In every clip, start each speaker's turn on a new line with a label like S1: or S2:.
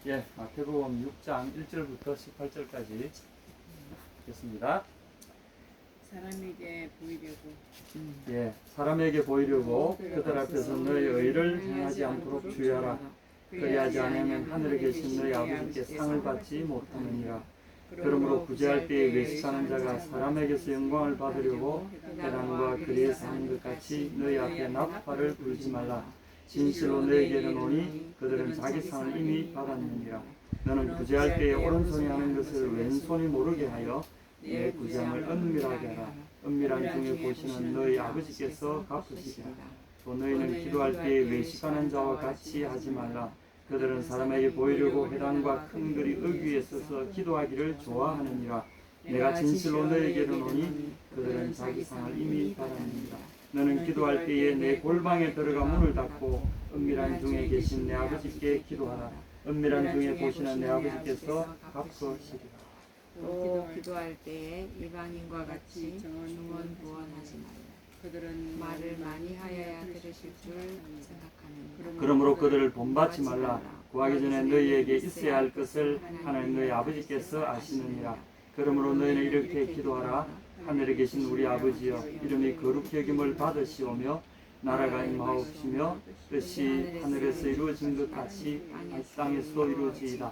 S1: 예, 마태복음 6장 1절부터 18절까지 읽겠습니다.
S2: 사람에게 보이려고
S1: 예, 사람에게 보이려고 그들 앞에서 너희 의를 행하지 않도록 주의하라. 그리하지 않으면 하늘에 계신 너희 아버지께 상을 받지 못하느니라. 그러므로 구제할 때에 외식하는 자가 사람에게서 영광을 받으려고 해당과 그리에서 하는 것 같이 너희 앞에 나팔을 불지 말라. 진실로 너희에게 이르노니 그들은 자기 상을 이미 받았느니라. 너는 구제할 때에 오른손이 하는 것을 왼손이 모르게 하여 내 구제함을 은밀하게 하라. 은밀한 중에 보시는 너희 아버지께서 갚으시리라. 또 너희는 기도할 때에 외식하는 자와 같이 하지 말라. 그들은 사람에게 보이려고 회당과 큰 글이 의귀에 서서 기도하기를 좋아하느니라. 내가 진실로 너희에게 이르노니 그들은 자기 상을 이미 받았느니라. 너는 기도할 때에 내 골방에 들어가 문을 닫고 은밀한 중에 계신 내 아버지께 기도하라. 은밀한 중에 보시는 내 아버지께서 갚으시리라.
S3: 또 기도할 때에 이방인과 같이 중언부언하지 말라.
S2: 그들은
S3: 말을 많이 하여야 들으실 줄 생각하느니라.
S1: 그러므로 그들을 본받지 말라. 구하기 전에 너희에게 있어야 할 것을 하나님 너희 아버지께서 아시느니라. 그러므로 너희는 이렇게 기도하라. 하늘에 계신 우리 아버지여, 이름이 거룩히 여김을 받으시오며 나라가 임하옵시며 뜻이 하늘에서 이루어진 것 같이 땅에서도 이루어지이다.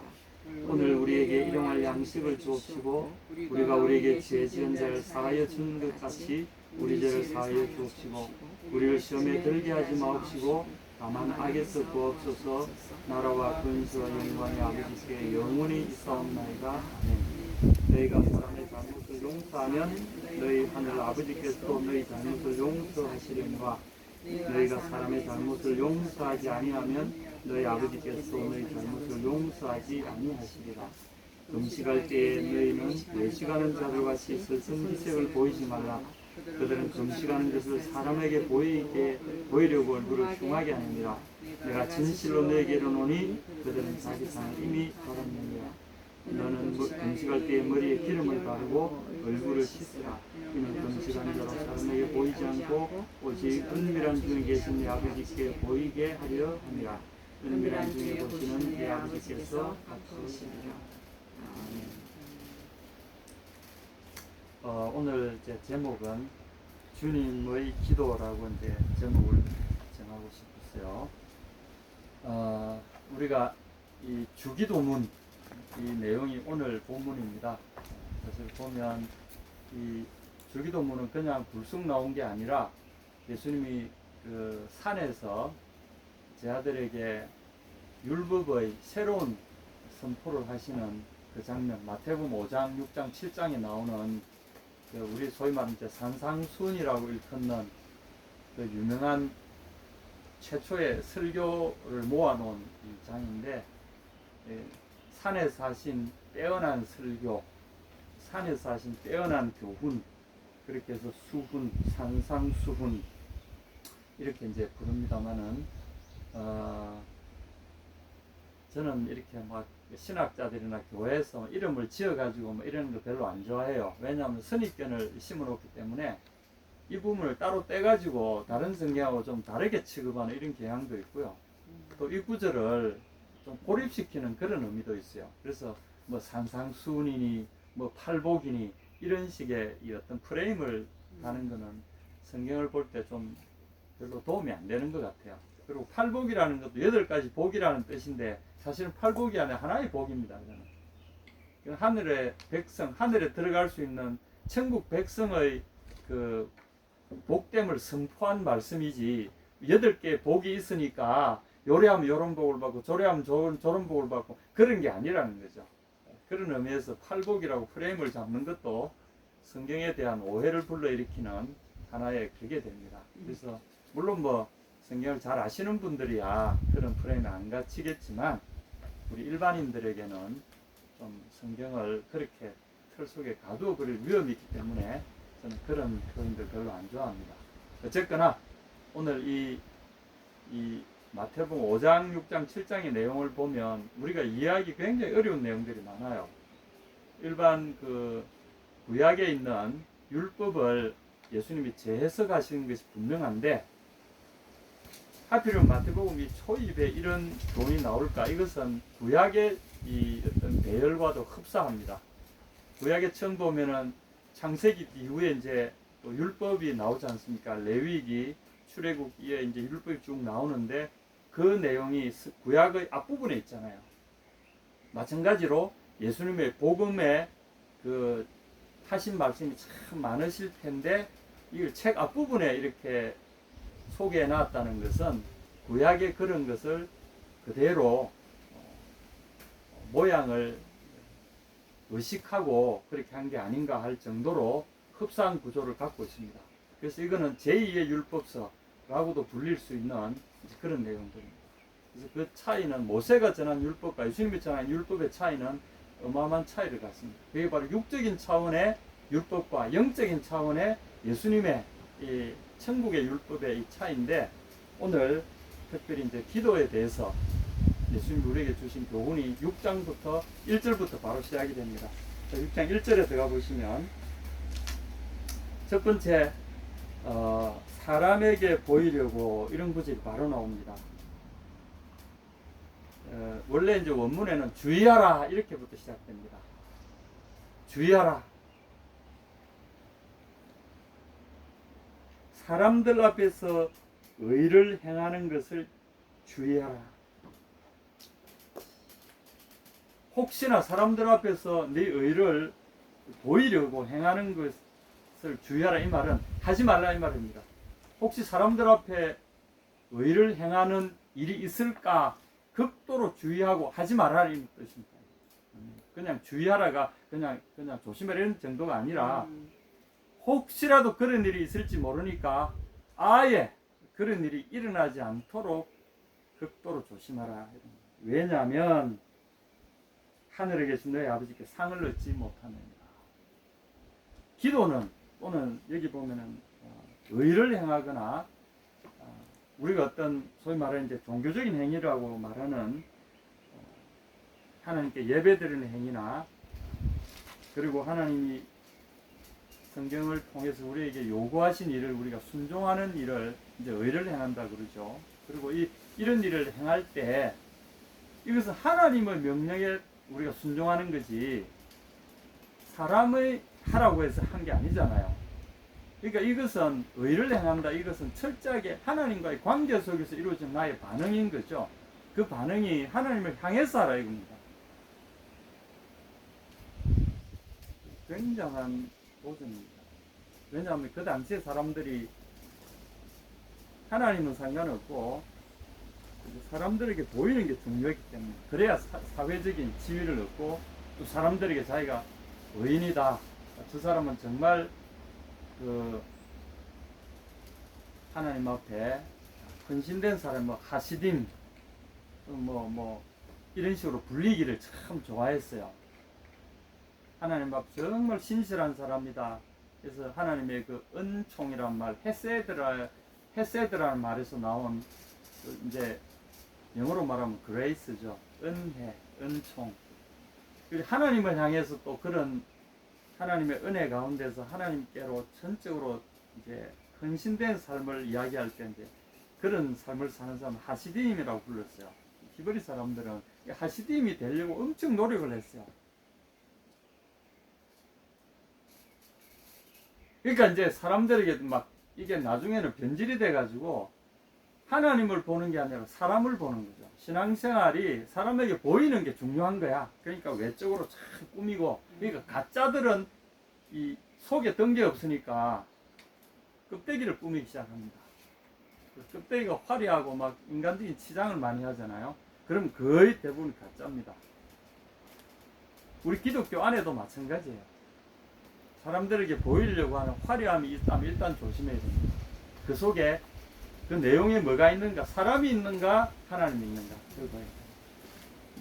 S1: 오늘 우리에게 일용할 양식을 주옵시고 우리가 우리에게 죄 지은 자를 사하여 준 것 같이 우리 죄를 사하여 주옵시고 우리를 시험에 들게 하지 마옵시고 다만 악에서 구하옵소서. 나라와 근세와 영광의 아버지께 영원히 있사옵나이다. 아멘. 너희가 사람의 잘못을 용서하면 너희 하늘 아버지께서도 너희 잘못을 용서하시려니와 너희가 사람의 잘못을 용서하지 아니하면 너희 아버지께서 너희 잘못을 용서하지 아니하시리라. 금식할 때에 너희는 외식하는 자들같이 슬픈 기색을 보이지 말라. 그들은 금식하는 것을 사람에게 보이려고 얼굴을 흉하게 하느니라. 내가 진실로 너희에게 이르노니 그들은 자기 상을 이미 받았느니라. 너는 금식할 때에 머리에 기름을 바르고 얼굴을 씻으라. 이는 금식한 자로 사람에게 보이지 않고 오직 은밀한 중에 계신 내 아버지께 보이게 하려 함이라. 은밀한 중에 보시는 내 아버지께서 갚으시리라. 오늘 제 제목은 주님의 기도라고 이제 제목을 정하고 싶었어요. 우리가 이 주기도문 이 내용이 오늘 본문입니다. 사실 보면 이 주기도문은 그냥 불쑥 나온 게 아니라 예수님이 그 산에서 제자들에게 율법의 새로운 선포를 하시는 그 장면, 마태복음 5장, 6장, 7장에 나오는 그 우리 소위 말하는 산상수훈이라고 일컫는 그 유명한 최초의 설교를 모아놓은 이 장인데, 산에서 하신 빼어난 설교, 산에서 하신 빼어난 교훈, 그렇게 해서 수훈, 산상수훈 이렇게 이제 부릅니다만은 저는 이렇게 막 신학자들이나 교회에서 이름을 지어가지고 뭐 이런 거 별로 안 좋아해요. 왜냐하면 선입견을 심어놓기 때문에 이 부분을 따로 떼가지고 다른 성경하고 좀 다르게 취급하는 이런 경향도 있고요. 또 이 구절을 좀 고립시키는 그런 의미도 있어요. 그래서 뭐 산상수훈이니 뭐 팔복이니 이런 식의 이 어떤 프레임을 다는 거는 성경을 볼 때 좀 별로 도움이 안 되는 것 같아요. 그리고 팔복이라는 것도 8가지 복이라는 뜻인데 사실은 팔복이 아니라 하나의 복입니다. 이거는 하늘의 백성, 하늘에 들어갈 수 있는 천국 백성의 그 복됨을 선포한 말씀이지 8개의 복이 있으니까 요래하면 요런 복을 받고 저래하면 저런 복을 받고 그런 게 아니라는 거죠. 그런 의미에서 팔복이라고 프레임을 잡는 것도 성경에 대한 오해를 불러일으키는 하나의 그게 됩니다. 그래서 물론 뭐 성경을 잘 아시는 분들이야 그런 프레임에 안 갇히겠지만 우리 일반인들에게는 좀 성경을 그렇게 틀 속에 가두어 버릴 위험이 있기 때문에 저는 그런 표현들 별로 안 좋아합니다. 어쨌거나 오늘 이 마태복음 5장, 6장, 7장의 내용을 보면 우리가 이해하기 굉장히 어려운 내용들이 많아요. 일반 그 구약에 있는 율법을 예수님이 재해석하시는 것이 분명한데 하필이면 마태복음 이 초입에 이런 교훈이 나올까? 이것은 구약의 이 어떤 배열과도 흡사합니다. 구약에 처음 보면은 창세기 이후에 이제 또 율법이 나오지 않습니까? 레위기, 출애굽기에 이제 율법이 쭉 나오는데 그 내용이 구약의 앞부분에 있잖아요. 마찬가지로 예수님의 복음에 그 하신 말씀이 참 많으실 텐데 이걸 책 앞부분에 이렇게 소개해 놨다는 것은 구약의 그런 것을 그대로 모양을 의식하고 그렇게 한 게 아닌가 할 정도로 흡사한 구조를 갖고 있습니다. 그래서 이거는 제2의 율법서라고도 불릴 수 있는 그런 내용들입니다. 그래서 그 차이는 모세가 전한 율법과 예수님이 전한 율법의 차이는 어마어마한 차이를 갖습니다. 그게 바로 육적인 차원의 율법과 영적인 차원의 예수님의 이 천국의 율법의 이 차이인데, 오늘 특별히 이제 기도에 대해서 예수님이 우리에게 주신 교훈이 6장부터 1절부터 바로 시작이 됩니다. 6장 1절에 들어가 보시면 첫 번째 사람에게 보이려고 이런 구절이 바로 나옵니다. 원래 이제 원문에는 주의하라 이렇게부터 시작됩니다. 주의하라. 사람들 앞에서 의를 행하는 것을 주의하라. 혹시나 사람들 앞에서 네 의를 보이려고 행하는 것을 주의하라 이 말은 하지 말라 이 말입니다. 혹시 사람들 앞에 의를 행하는 일이 있을까 극도로 주의하고 하지 말라 이 뜻입니다. 그냥 주의하라가 그냥 조심하라 이런 정도가 아니라 혹시라도 그런 일이 있을지 모르니까 아예 그런 일이 일어나지 않도록 극도로 조심하라. 왜냐하면 하늘에 계신 너희 아버지께 상을 얻지 못하느니라. 기도는 또는 여기 보면은 의를 행하거나 우리가 어떤 소위 말하는 이제 종교적인 행위라고 말하는 하나님께 예배드리는 행위나, 그리고 하나님이 성경을 통해서 우리에게 요구하신 일을 우리가 순종하는 일을 이제 의를 행한다 그러죠. 그리고 이런 일을 행할 때 이것은 하나님의 명령에 우리가 순종하는 거지 사람의 하라고 해서 한 게 아니잖아요. 그러니까 이것은 의를 행한다. 이것은 철저하게 하나님과의 관계 속에서 이루어진 나의 반응인 거죠. 그 반응이 하나님을 향해서 하라 이겁니다. 굉장한 도전입니다. 왜냐하면 그 당시에 사람들이 하나님은 상관없고 사람들에게 보이는 게 중요했기 때문에, 그래야 사회적인 지위를 얻고 또 사람들에게 자기가 의인이다, 저 사람은 정말 그 하나님 앞에 헌신된 사람, 하시딤 이런 식으로 불리기를 참 좋아했어요. 하나님 앞 정말 신실한 사람이다. 그래서 하나님의 그 은총이란 말, 헤세드라는 말에서 나온 이제 영어로 말하면 그레이스죠. 은혜, 은총. 그리고 하나님을 향해서 또 그런 하나님의 은혜 가운데서 하나님께로 전적으로 이제 헌신된 삶을 이야기할 때 이제 그런 삶을 사는 사람 하시딤이라고 불렀어요. 히브리 사람들은 하시딤이 되려고 엄청 노력을 했어요. 그러니까 이제 사람들에게 막 이게 나중에는 변질이 돼가지고 하나님을 보는 게 아니라 사람을 보는 거죠. 신앙생활이 사람에게 보이는 게 중요한 거야. 그러니까 외적으로 참 꾸미고, 그러니까 가짜들은 이 속에 든 게 없으니까 껍데기를 꾸미기 시작합니다. 껍데기가 화려하고 막 인간적인 치장을 많이 하잖아요. 그럼 거의 대부분 가짜입니다. 우리 기독교 안에도 마찬가지예요. 사람들에게 보이려고 하는 화려함이 있다면 일단 조심해야 됩니다. 그 속에 그 내용에 뭐가 있는가? 사람이 있는가? 하나님이 있는가?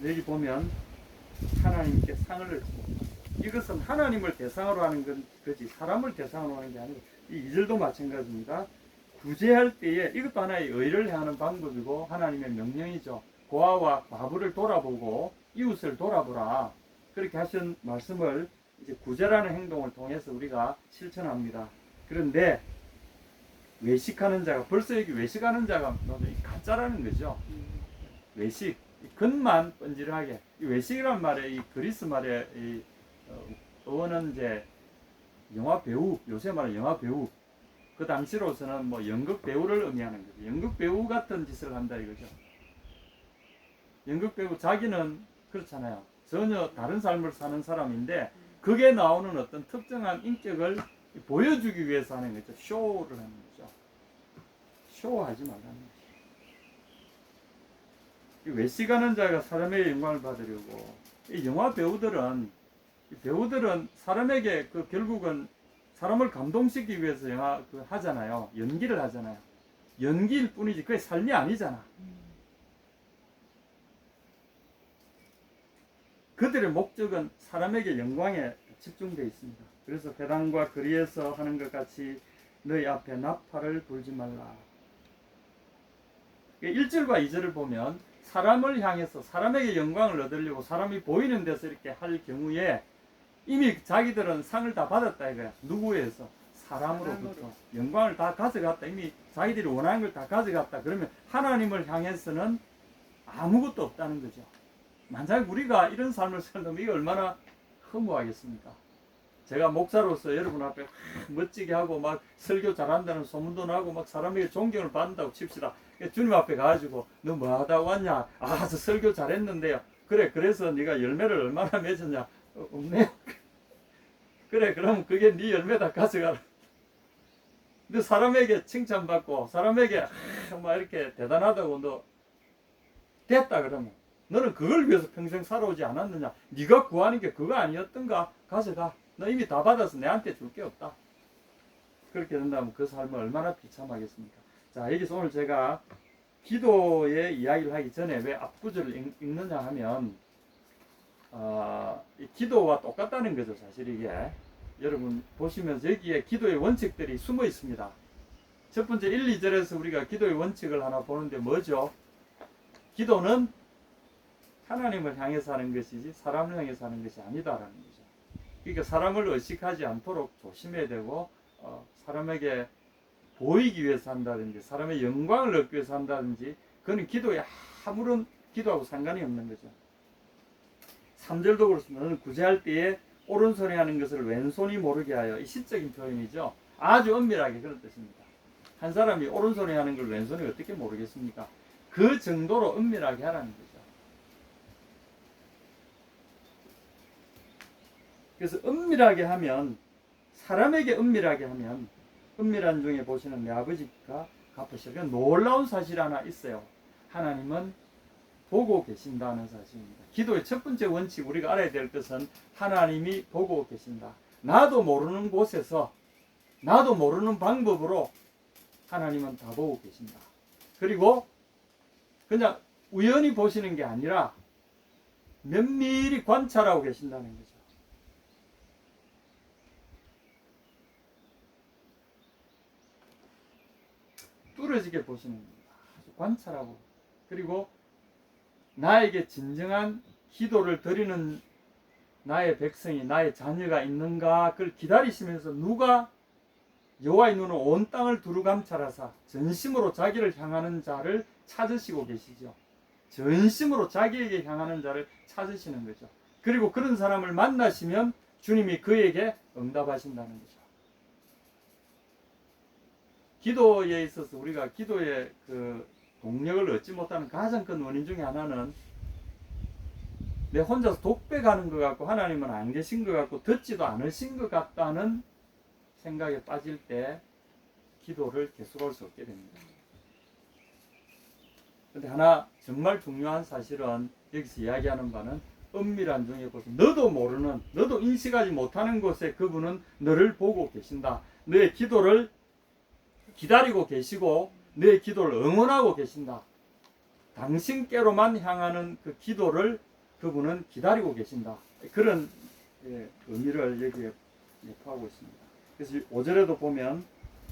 S1: 여기 보면 하나님께 상을 얻지 못한다. 이것은 하나님을 대상으로 하는 거지 사람을 대상으로 하는 게 아니고, 이 2절도 마찬가지입니다. 구제할 때에 이것도 하나의 의를 행하는 방법이고 하나님의 명령이죠. 고아와 과부를 돌아보고 이웃을 돌아보라. 그렇게 하신 말씀을 이제 구제라는 행동을 통해서 우리가 실천합니다. 그런데 외식하는 자가, 벌써 여기 외식하는 자가 가짜라는 거죠. 외식, 겉만 번지르하게. 이 외식이란 말에, 이 그리스 말에 이 어원은 이제 영화 배우, 요새 말하는 영화 배우, 그 당시로서는 뭐 연극 배우를 의미하는 거죠. 연극 배우 같은 짓을 한다 이거죠. 연극 배우, 자기는 그렇잖아요. 전혀 다른 삶을 사는 사람인데 그게 나오는 어떤 특정한 인격을 보여주기 위해서 하는 거죠. 쇼를 하는 거죠. 쇼하지 말라는 거죠. 이 외식하는 자가 사람의 영광을 받으려고, 이 영화 배우들은 사람에게 그 결국은 사람을 감동시키기 위해서 영화 하잖아요. 연기를 하잖아요. 연기일 뿐이지 그게 삶이 아니잖아. 그들의 목적은 사람에게 영광에 집중되어 있습니다. 그래서 회당과 거리에서 하는 것 같이 너희 앞에 나팔을 불지 말라. 1절과 2절을 보면 사람을 향해서 사람에게 영광을 얻으려고 사람이 보이는 데서 이렇게 할 경우에 이미 자기들은 상을 다 받았다 이거야. 누구에서? 사람으로부터 영광을 다 가져갔다. 이미 자기들이 원하는 걸 다 가져갔다. 그러면 하나님을 향해서는 아무것도 없다는 거죠. 만약 우리가 이런 삶을 살면 이게 얼마나 허무하겠습니까? 제가 목사로서 여러분 앞에 멋지게 하고 막 설교 잘한다는 소문도 나고 막 사람에게 존경을 받는다고 칩시다. 주님 앞에 가가지고 너 뭐 하다 왔냐? 아, 저 설교 잘했는데요. 그래, 그래서 네가 열매를 얼마나 맺었냐? 없네요. 그래, 그럼 그게 네 열매다 가져가라. 근데 사람에게 칭찬받고 사람에게 막 이렇게 대단하다고 너 됐다 그러면 너는 그걸 위해서 평생 살아오지 않았느냐? 네가 구하는 게 그거 아니었던가? 가져가. 너 이미 다 받아서 내한테 줄 게 없다. 그렇게 된다면 그 삶은 얼마나 비참하겠습니까? 자, 여기서 오늘 제가 기도의 이야기를 하기 전에 왜 앞구절을 읽느냐 하면 이 기도와 똑같다는 거죠. 사실 이게 여러분 보시면서 여기에 기도의 원칙들이 숨어 있습니다. 첫 번째 1, 2절에서 우리가 기도의 원칙을 하나 보는데 뭐죠? 기도는 하나님을 향해서 하는 것이지 사람을 향해서 하는 것이 아니다라는 거죠. 그러니까 사람을 의식하지 않도록 조심해야 되고 사람에게 보이기 위해서 한다든지 사람의 영광을 얻기 위해서 한다든지 그건 기도에 아무런 기도하고 상관이 없는 거죠. 3절도 그렇습니다. 너는 구제할 때에 오른손이 하는 것을 왼손이 모르게 하여, 이 시적인 표현이죠. 아주 엄밀하게 그런 뜻입니다. 한 사람이 오른손이 하는 걸 왼손이 어떻게 모르겠습니까? 그 정도로 엄밀하게 하라는 거죠. 그래서 엄밀하게 하면, 사람에게 엄밀하게 하면, 엄밀한 중에 보시는 내 아버지가 갚으시고, 놀라운 사실 하나 있어요. 하나님은 보고 계신다는 사실입니다. 기도의 첫 번째 원칙 우리가 알아야 될 것은 하나님이 보고 계신다. 나도 모르는 곳에서 나도 모르는 방법으로 하나님은 다 보고 계신다. 그리고 그냥 우연히 보시는 게 아니라 면밀히 관찰하고 계신다는 거죠. 뚫어지게 보시는 겁니다. 관찰하고, 그리고 나에게 진정한 기도를 드리는 나의 백성이, 나의 자녀가 있는가 그걸 기다리시면서 누가 여호와의 눈은 온 땅을 두루 감찰하사 전심으로 자기를 향하는 자를 찾으시고 계시죠. 전심으로 자기에게 향하는 자를 찾으시는 거죠. 그리고 그런 사람을 만나시면 주님이 그에게 응답하신다는 거죠. 기도에 있어서 우리가 기도의 그 동력을 얻지 못하는 가장 큰 원인 중에 하나는 내 혼자서 독백하는 것 같고 하나님은 안 계신 것 같고 듣지도 않으신 것 같다는 생각에 빠질 때 기도를 계속할 수 없게 됩니다. 그런데 하나 정말 중요한 사실은 여기서 이야기하는 바는 은밀한 중에 보세요. 너도 모르는, 너도 인식하지 못하는 곳에 그분은 너를 보고 계신다. 너의 기도를 기다리고 계시고 너의 기도를 응원하고 계신다. 당신께로만 향하는 그 기도를 그분은 기다리고 계신다. 그런 의미를 여기에 내포하고 있습니다. 그래서 5절에도 보면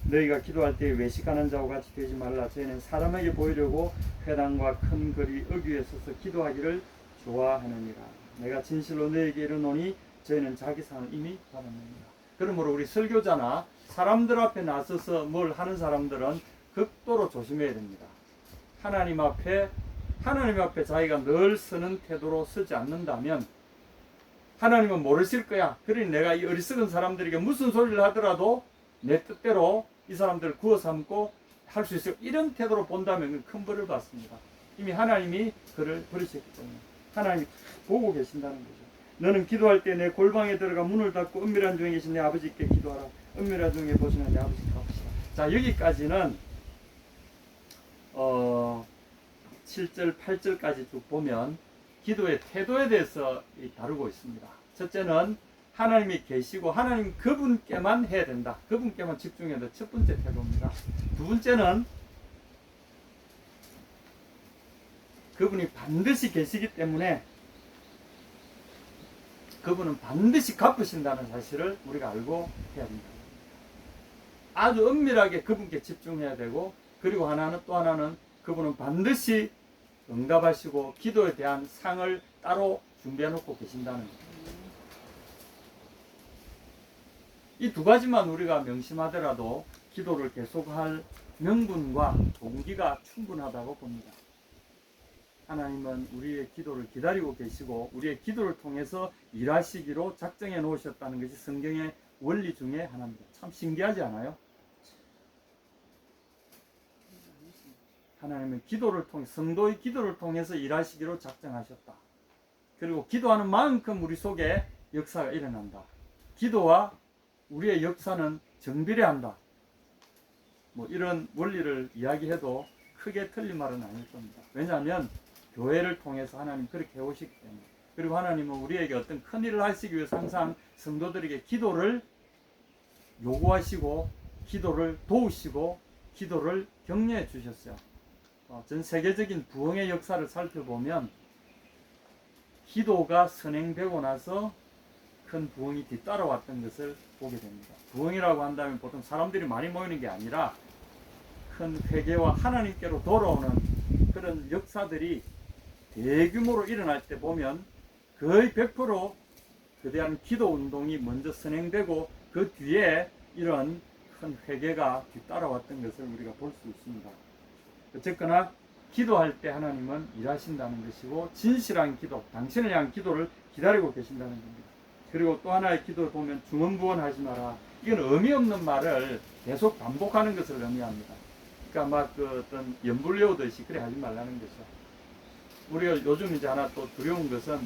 S1: 너희가 기도할 때 외식하는 자와 같이 되지 말라. 저희는 사람에게 보이려고 회당과 큰 거리 어귀에 서서 기도하기를 좋아하느니라. 내가 진실로 너희에게 이르노니 저희는 자기 상을 이미 받았느니라. 그러므로 우리 설교자나 사람들 앞에 나서서 뭘 하는 사람들은 극도로 조심해야 됩니다. 하나님 앞에 자기가 늘 서는 태도로 서지 않는다면 하나님은 모르실 거야. 그러니 내가 이 어리석은 사람들에게 무슨 소리를 하더라도 내 뜻대로 이 사람들을 구워 삼고 할 수 있어요. 이런 태도로 본다면 큰 벌을 받습니다. 이미 하나님이 그를 버리셨기 때문에 하나님이 보고 계신다는 거죠. 너는 기도할 때 내 골방에 들어가 문을 닫고 은밀한 중에 계신 내 아버지께 기도하라. 은밀한 중에 보시는 내 아버지께 갚으시라. 자, 여기까지는 7절, 8절까지 쭉 보면 기도의 태도에 대해서 다루고 있습니다. 첫째는 하나님이 계시고 하나님 그분께만 해야 된다. 그분께만 집중해야 된다. 첫 번째 태도입니다. 두 번째는 그분이 반드시 계시기 때문에 그분은 반드시 갚으신다는 사실을 우리가 알고 해야 된다. 아주 은밀하게 그분께 집중해야 되고, 그리고 또 하나는 그분은 반드시 응답하시고 기도에 대한 상을 따로 준비해 놓고 계신다는 것. 이 두 가지만 우리가 명심하더라도 기도를 계속할 명분과 동기가 충분하다고 봅니다. 하나님은 우리의 기도를 기다리고 계시고 우리의 기도를 통해서 일하시기로 작정해 놓으셨다는 것이 성경의 원리 중에 하나입니다. 참 신기하지 않아요? 하나님은 기도를 통해, 성도의 기도를 통해서 일하시기로 작정하셨다. 그리고 기도하는 만큼 우리 속에 역사가 일어난다. 기도와 우리의 역사는 정비례한다. 뭐 이런 원리를 이야기해도 크게 틀린 말은 아닐 겁니다. 왜냐하면 교회를 통해서 하나님 그렇게 해오시기 때문에. 그리고 하나님은 우리에게 어떤 큰 일을 하시기 위해서 항상 성도들에게 기도를 요구하시고 기도를 도우시고 기도를 격려해 주셨어요. 전 세계적인 부흥의 역사를 살펴보면 기도가 선행되고 나서 큰 부흥이 뒤따라왔던 것을 보게 됩니다. 부흥이라고 한다면 보통 사람들이 많이 모이는 게 아니라 큰 회개와 하나님께로 돌아오는 그런 역사들이 대규모로 일어날 때 보면 거의 100% 그대한 기도 운동이 먼저 선행되고 그 뒤에 이런 큰 회개가 뒤따라왔던 것을 우리가 볼 수 있습니다. 어쨌거나 기도할 때 하나님은 일하신다는 것이고 진실한 기도, 당신을 향한 기도를 기다리고 계신다는 겁니다. 그리고 또 하나의 기도를 보면 중언부언하지 마라. 이건 의미 없는 말을 계속 반복하는 것을 의미합니다. 그러니까 막 어떤 연불 외우듯이 그래 하지 말라는 거죠. 우리가 요즘 이제 하나 또 두려운 것은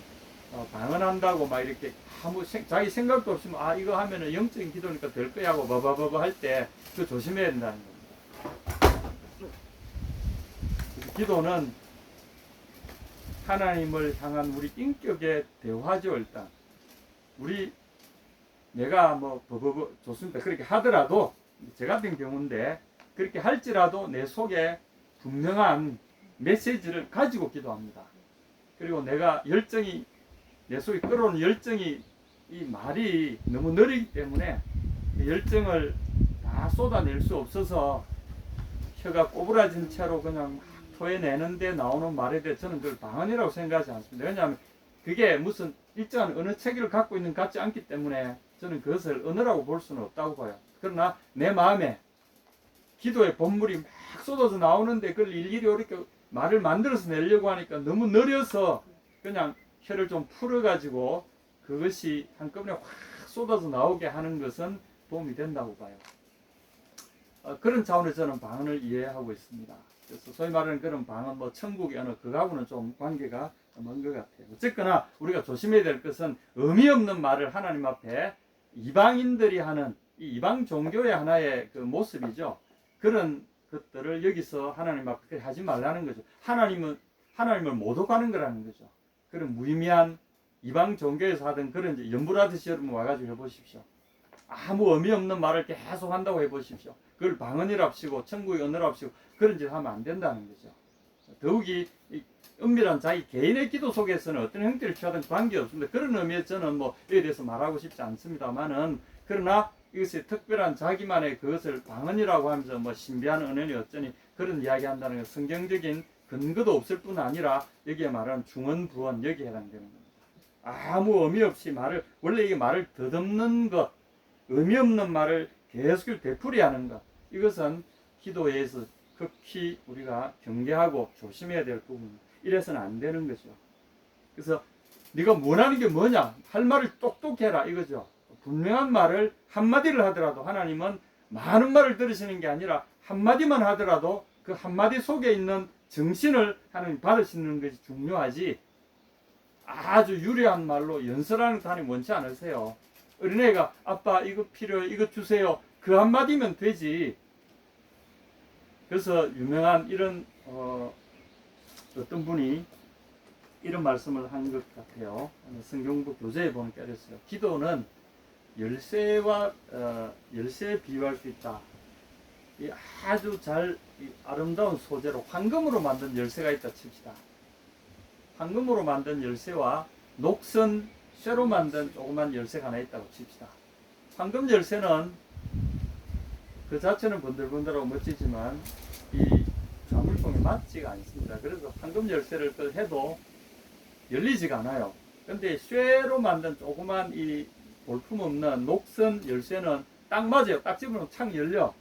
S1: 방언한다고 막 이렇게 자기 생각도 없이 이거 하면은 영적인 기도니까 될 거야 하고 바바바바 할 때 그 조심해야 된다는 겁니다. 기도는 하나님을 향한 우리 인격의 대화죠. 일단 내가 좋습니다 그렇게 하더라도 제 같은 경우인데 그렇게 할지라도 내 속에 분명한 메시지를 가지고 기도합니다. 그리고 내가 내 속에 끌어오는 열정이 이 말이 너무 느리기 때문에 그 열정을 다 쏟아낼 수 없어서 혀가 꼬부라진 채로 그냥 토해내는데 나오는 말에 대해 저는 그걸 방언이라고 생각하지 않습니다. 왜냐하면 그게 무슨 일정한 언어 체계를 갖고 있는 것 같지 않기 때문에 저는 그것을 언어라고 볼 수는 없다고 봐요. 그러나 내 마음에 기도의 본물이 막 쏟아져 나오는데 그걸 일일이 이렇게 말을 만들어서 내려고 하니까 너무 느려서 그냥 혀를 좀 풀어가지고 그것이 한꺼번에 확 쏟아져 나오게 하는 것은 도움이 된다고 봐요. 그런 차원에서 저는 방언을 이해하고 있습니다. 그래서 소위 말하는 그런 방언, 천국의 언어, 그거하고는 좀 관계가 먼 것 같아요. 어쨌거나 우리가 조심해야 될 것은 의미 없는 말을 하나님 앞에 이방인들이 하는 이 이방 종교의 하나의 그 모습이죠. 그런 것들을 여기서 하나님 앞에 하지 말라는 거죠. 하나님을 모독하는 거라는 거죠. 그런 무의미한 이방 종교에서 하던 그런 이제 연불하듯이 여러분 와가지고 해보십시오. 아무 의미 없는 말을 계속 한다고 해보십시오. 그걸 방언이랍시고 천국의 언어랍시고 그런 짓 하면 안 된다는 거죠. 더욱이 은밀한 자기 개인의 기도 속에서는 어떤 형태를 취하든 관계없습니다. 그런 의미에서 저는 이에 대해서 말하고 싶지 않습니다만은, 그러나 이것이 특별한 자기만의 그것을 방언이라고 하면서 신비한 언어니 어쩌니 그런 이야기 한다는 건 성경적인 근거도 없을 뿐 아니라 여기에 말하는 중언부언 여기에 해당되는 겁니다. 아무 의미 없이 원래 이게 말을 더듬는 것, 의미 없는 말을 계속 되풀이하는 것, 이것은 기도에서 극히 우리가 경계하고 조심해야 될 부분입니다. 이래서는 안 되는 거죠. 그래서 네가 원하는 게 뭐냐? 할 말을 똑똑해라 이거죠. 분명한 말을 한마디를 하더라도 하나님은 많은 말을 들으시는 게 아니라 한마디만 하더라도 그 한마디 속에 있는 정신을 하나님 받으시는 것이 중요하지, 아주 유려한 말로 연설하는 거 하나님 원치 않으세요. 어린애가 아빠 이거 필요해, 이거 주세요, 그 한마디면 되지. 그래서 유명한 이런 어떤 분이 이런 말씀을 한 것 같아요. 성경부 교재에 보면 깨졌어요. 기도는 열쇠와 열쇠에 비유할 수 있다. 이 아주 잘 아름다운 소재로 황금으로 만든 열쇠가 있다 칩시다. 황금으로 만든 열쇠와 녹슨 쇠로 만든 조그만 열쇠가 하나 있다고 칩시다. 황금 열쇠는 그 자체는 번들번들하고 멋지지만 이 자물통에 맞지가 않습니다. 그래서 황금 열쇠를 해도 열리지가 않아요. 근데 쇠로 만든 조그만 이 볼품없는 녹슨 열쇠는 딱 맞아요. 딱 집으면 착 열려.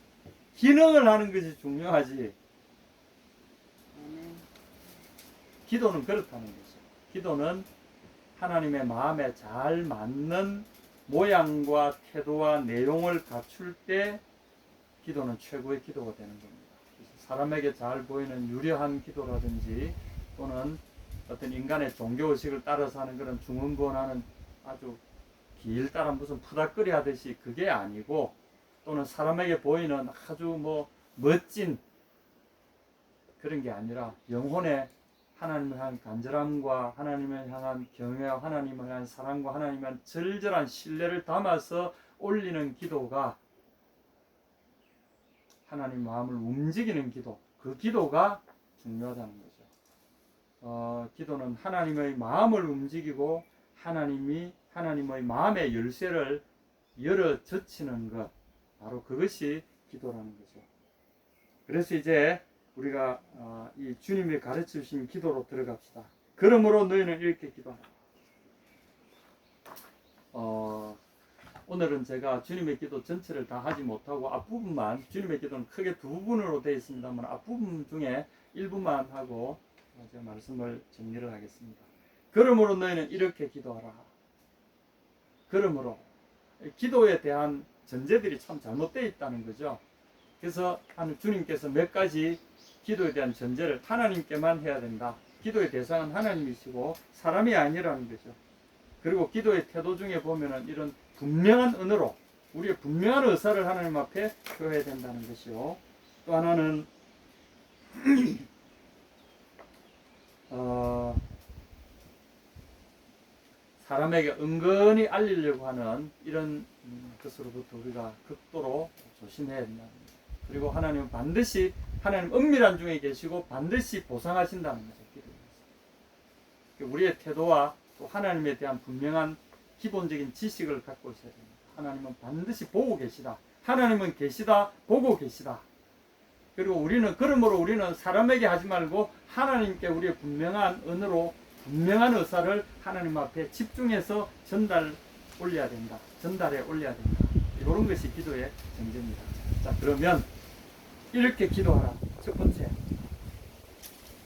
S1: 기능을 하는 것이 중요하지. 기도는 그렇다는 거죠. 기도는 하나님의 마음에 잘 맞는 모양과 태도와 내용을 갖출 때 기도는 최고의 기도가 되는 겁니다. 사람에게 잘 보이는 유려한 기도라든지 또는 어떤 인간의 종교의식을 따라서 하는 그런 중언부언하는 아주 길다란 무슨 푸닥거리 하듯이 그게 아니고, 또는 사람에게 보이는 아주 뭐 멋진 그런 게 아니라 영혼의 하나님을 향한 간절함과 하나님을 향한 경외와 하나님을 향한 사랑과 하나님을 향한 절절한 신뢰를 담아서 올리는 기도가 하나님 마음을 움직이는 기도, 그 기도가 중요하다는 거죠. 기도는 하나님의 마음을 움직이고 하나님의 마음의 열쇠를 열어 젖히는 것, 바로 그것이 기도라는 거죠. 그래서 이제 우리가 이 주님이 가르쳐 주신 기도로 들어갑시다. 그러므로 너희는 이렇게 기도하라. 오늘은 제가 주님의 기도 전체를 다 하지 못하고 앞부분만, 주님의 기도는 크게 두 부분으로 되어 있습니다만 앞부분 중에 일부만 하고 제가 말씀을 정리를 하겠습니다. 그러므로 너희는 이렇게 기도하라. 그러므로 기도에 대한 전제들이 참 잘못되어 있다는 거죠. 그래서 주님께서 몇 가지 기도에 대한 전제를 하나님께만 해야 된다. 기도의 대상은 하나님이시고 사람이 아니라는 거죠. 그리고 기도의 태도 중에 보면은 이런 분명한 언어로 우리의 분명한 의사를 하나님 앞에 표해야 된다는 것이요. 또 하나는 사람에게 은근히 알리려고 하는 이런 것으로부터 우리가 극도로 조심해야 된다. 그리고 하나님은 반드시, 하나님 은밀한 중에 계시고 반드시 보상하신다는 거죠. 우리의 태도와 또 하나님에 대한 분명한 기본적인 지식을 갖고 있어야 됩니다. 하나님은 반드시 보고 계시다. 하나님은 계시다, 보고 계시다. 그리고 그러므로 우리는 사람에게 하지 말고 하나님께 우리의 분명한 언어로 분명한 의사를 하나님 앞에 집중해서 전달해 올려야 된다. 이런 것이 기도의 정제입니다. 자, 그러면 이렇게 기도하라. 첫 번째,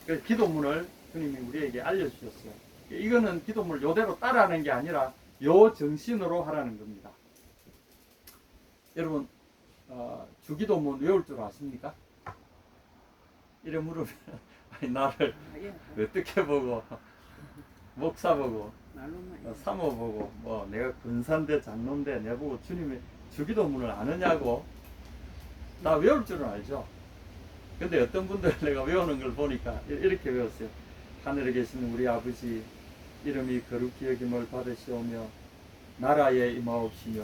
S1: 그 기도문을 주님이 우리에게 알려주셨어요. 이거는 기도문을 요대로 따라하는 게 아니라 요 정신으로 하라는 겁니다. 여러분, 주기도문 외울 줄 아십니까? 이래 물으면 나를 어떻게 보고 목사 보고 사모 보고 뭐 내가 군사인데 장로인데 내보고 주님의 주기도문을 아느냐고. 다 외울 줄은 알죠. 근데 어떤 분들 내가 외우는 걸 보니까 이렇게 외웠어요. 하늘에 계신 우리 아버지, 이름이 거룩히 여김을 받으시오며 나라에 임하옵시며.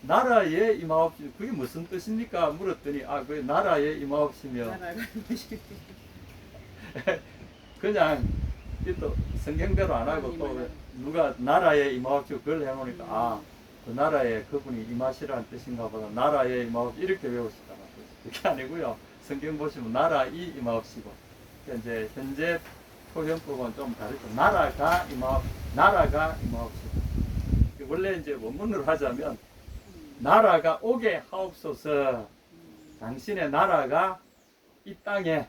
S1: 나라에 임하옵시며 그게 무슨 뜻입니까? 물었더니 그게 나라에 임하옵시며 그냥 또 성경대로 안 하고 또 누가 나라에 임하옵시고 그걸 해놓으니까 그 나라에 그분이 임하시라는 뜻인가 보다. 나라에 임하옵시고 이렇게 외우시더라고요. 그게 아니고요. 성경 보시면 나라 이 임하옵시고 이제 현재 표현법은 좀 다르죠. 나라가 임하옵시고 원래 이제 원문으로 하자면 나라가 오게 하옵소서. 당신의 나라가 이 땅에,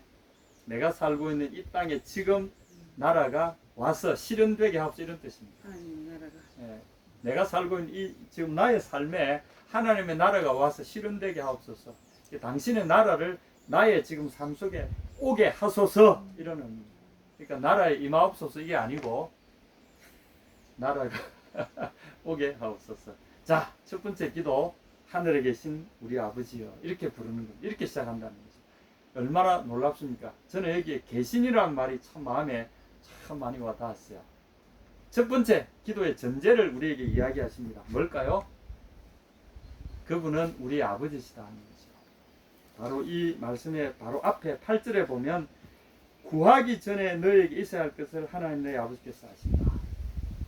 S1: 내가 살고 있는 이 땅에 지금 나라가 와서 실현되게 하옵소서, 이런 뜻입니다.
S2: 하나님 나라가
S1: 예, 내가 살고 있는 이 지금 나의 삶에 하나님의 나라가 와서 실현되게 하옵소서. 당신의 나라를 나의 지금 삶 속에 오게 하소서, 이런 의미입니다. 그러니까 나라에 임하옵소서 이게 아니고 나라가 오게 하옵소서. 자, 첫 번째 기도, 하늘에 계신 우리 아버지여, 이렇게 부르는 겁니다. 이렇게 시작한다는 거죠. 얼마나 놀랍습니까? 저는 여기에 계신이라는 말이 참 마음에 참 많이 와 닿았어요. 첫 번째 기도의 전제를 우리에게 이야기하십니다. 뭘까요? 그분은 우리의 아버지시다 하는 거죠. 바로 이 말씀의 바로 앞에 8절에 보면 구하기 전에 너에게 있어야 할 것을 하나님 너희 아버지께서 아신다.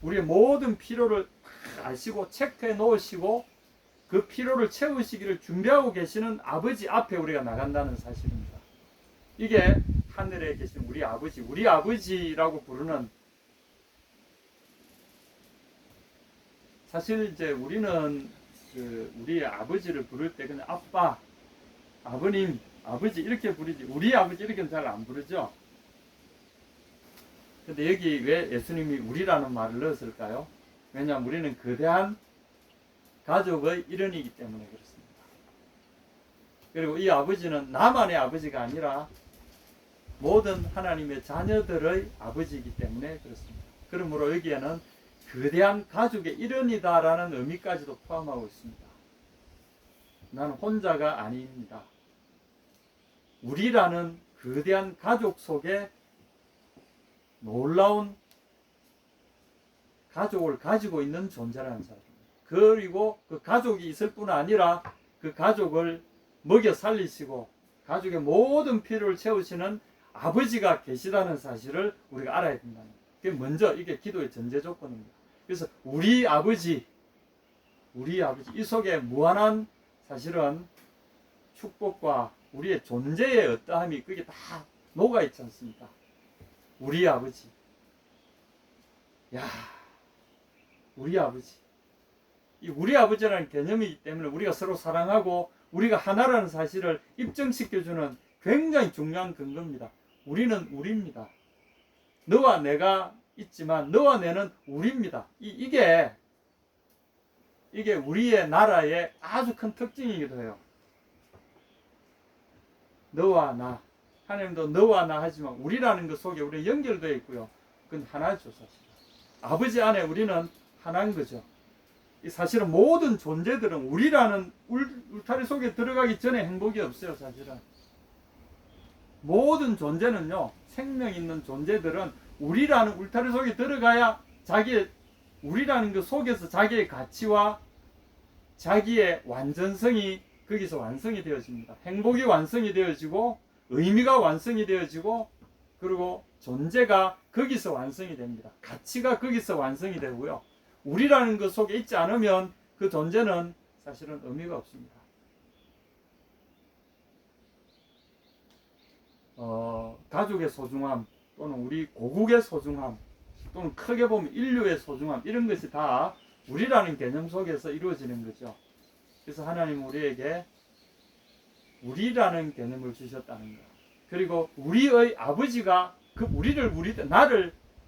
S1: 우리의 모든 필요를 다 아시고 체크해 놓으시고 그 필요를 채우시기를 준비하고 계시는 아버지 앞에 우리가 나간다는 사실입니다. 이게 하늘에 계신 우리 아버지, 우리 아버지라고 부르는, 사실 이제 우리는 우리 아버지를 부를 때 그냥 아빠, 아버님, 아버지 이렇게 부르지, 우리 아버지 이렇게는 잘 안 부르죠. 근데 여기 왜 예수님이 우리라는 말을 넣었을까요? 왜냐하면 우리는 거대한 가족의 일원이기 때문에 그렇습니다. 그리고 이 아버지는 나만의 아버지가 아니라 모든 하나님의 자녀들의 아버지이기 때문에 그렇습니다. 그러므로 여기에는 거대한 가족의 일원이다라는 의미까지도 포함하고 있습니다. 나는 혼자가 아닙니다. 우리라는 거대한 가족 속에 놀라운 가족을 가지고 있는 존재라는 사실입니다. 그리고 그 가족이 있을 뿐 아니라 그 가족을 먹여 살리시고 가족의 모든 필요를 채우시는 아버지가 계시다는 사실을 우리가 알아야 된다는 거예요. 그게 먼저 이게 기도의 전제 조건입니다. 그래서 우리 아버지 이 속에 무한한 사실은 축복과 우리의 존재의 어떠함이 그게 다 녹아 있지 않습니까? 우리 아버지. 야, 우리 아버지. 이 우리 아버지라는 개념이기 때문에 우리가 서로 사랑하고 우리가 하나라는 사실을 입증시켜주는 굉장히 중요한 근거입니다. 우리는 우리입니다. 너와 내가 있지만 너와 내는 우리입니다. 이게 우리의 나라의 아주 큰 특징이기도 해요. 너와 나, 하나님도 너와 나 하지만 우리라는 것 속에 우리는 연결되어 있고요. 그건 하나죠, 사실. 아버지 안에 우리는 하나인 거죠. 이 사실은 모든 존재들은 우리라는 울타리 속에 들어가기 전에 행복이 없어요, 사실은. 모든 존재는요, 생명 있는 존재들은 우리라는 울타리 속에 들어가야 우리라는 그 속에서 자기의 가치와 자기의 완전성이 거기서 완성이 되어집니다. 행복이 완성이 되어지고 의미가 완성이 되어지고 그리고 존재가 거기서 완성이 됩니다. 가치가 거기서 완성이 되고요. 우리라는 것 속에 있지 않으면 그 존재는 사실은 의미가 없습니다. 가족의 소중함 또는 우리 고국의 소중함 또는 크게 보면 인류의 소중함 이런 것이 다 우리라는 개념 속에서 이루어지는 거죠. 그래서 하나님은 우리에게 우리라는 개념을 주셨다는 거예요. 그리고 우리의 아버지가